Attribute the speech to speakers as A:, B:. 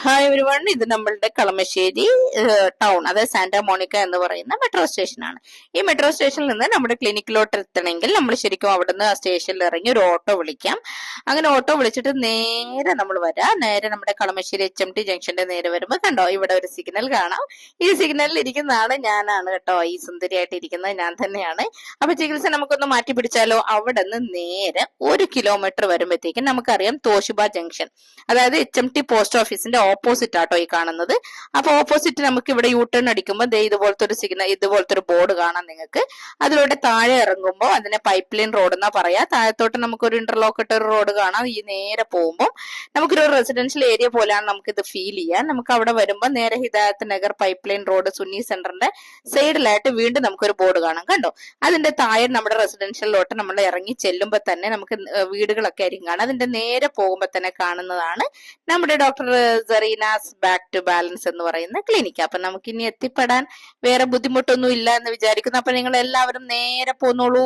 A: Hi every one, ഇത് നമ്മളുടെ Kalamassery town, അതായത് സാന്റാ മോണിക്ക എന്ന് പറയുന്ന മെട്രോ സ്റ്റേഷനാണ്. ഈ മെട്രോ സ്റ്റേഷനിൽ നിന്ന് നമ്മുടെ ക്ലിനിക്കിലോട്ട് എത്തണമെങ്കിൽ നമ്മൾ ശരിക്കും അവിടുന്ന് ആ സ്റ്റേഷനിൽ ഇറങ്ങി ഒരു ഓട്ടോ വിളിക്കാം. അങ്ങനെ ഓട്ടോ വിളിച്ചിട്ട് നേരെ നമ്മൾ വരാം. നേരെ നമ്മുടെ കളമശ്ശേരി HMT ജംഗ്ഷന്റെ നേരെ വരുമ്പോൾ കണ്ടോ, ഇവിടെ ഒരു സിഗ്നൽ കാണാം. ഈ സിഗ്നലിൽ ഇരിക്കുന്നതാണ് ഞാനാണ് കേട്ടോ, ഈ സുന്ദരിയായിട്ട് ഇരിക്കുന്നത് ഞാൻ തന്നെയാണ്. അപ്പൊ ചികിത്സ നമുക്കൊന്ന് മാറ്റി പിടിച്ചാലോ. അവിടെ നിന്ന് നേരെ 1 കിലോമീറ്റർ വരുമ്പോഴത്തേക്കും നമുക്കറിയാം തോഷിബ ജംഗ്ഷൻ, അതായത് HMT പോസ്റ്റ് ഓഫീസിന്റെ ഓപ്പോസിറ്റ് ആട്ടോ ഈ കാണുന്നത്. അപ്പൊ ഓപ്പോസിറ്റ് നമുക്ക് ഇവിടെ യൂ ടേൺ അടിക്കുമ്പോൾ ദേ ഇതുപോലത്തെ ഒരു സിഗ്നൽ, ഇതുപോലത്തെ ഒരു ബോർഡ് കാണാം നിങ്ങൾക്ക്. അതിലൂടെ താഴെ ഇറങ്ങുമ്പോൾ അതിനെ പൈപ്പ് ലൈൻ റോഡ് എന്നാ പറയാ. താഴത്തോട്ട് നമുക്കൊരു ഇന്റർലോക്കട്ട് ഒരു റോഡ് കാണാം. ഈ നേരെ പോകുമ്പോൾ നമുക്കൊരു റെസിഡൻഷ്യൽ ഏരിയ പോലെയാണ് നമുക്ക് ഇത് ഫീൽ ചെയ്യാൻ. നമുക്ക് അവിടെ വരുമ്പോൾ നേരെ ഹിദായത്ത് Nagar pipe line road Sunni സെന്ററിന്റെ സൈഡിലായിട്ട് വീണ്ടും നമുക്കൊരു ബോർഡ് കാണാം, കണ്ടോ. അതിന്റെ താഴെ നമ്മുടെ റെസിഡൻഷ്യലിലോട്ട് നമ്മൾ ഇറങ്ങി ചെല്ലുമ്പോൾ തന്നെ നമുക്ക് വീടുകളൊക്കെ ആയിരിക്കും കാണാം. അതിന്റെ നേരെ പോകുമ്പോൾ തന്നെ കാണുന്നതാണ് നമ്മുടെ ഡോക്ടർ സെറീനാസ് ബാക്ക് ടു ബാലൻസ് എന്ന് പറയുന്ന ക്ലിനിക്ക്. അപ്പൊ നമുക്ക് ഇനി എത്തിപ്പെടാൻ വേറെ ബുദ്ധിമുട്ടൊന്നും ഇല്ല എന്ന് വിചാരിക്കുന്നു. അപ്പൊ നിങ്ങൾ എല്ലാവരും നേരെ പോന്നോളൂ.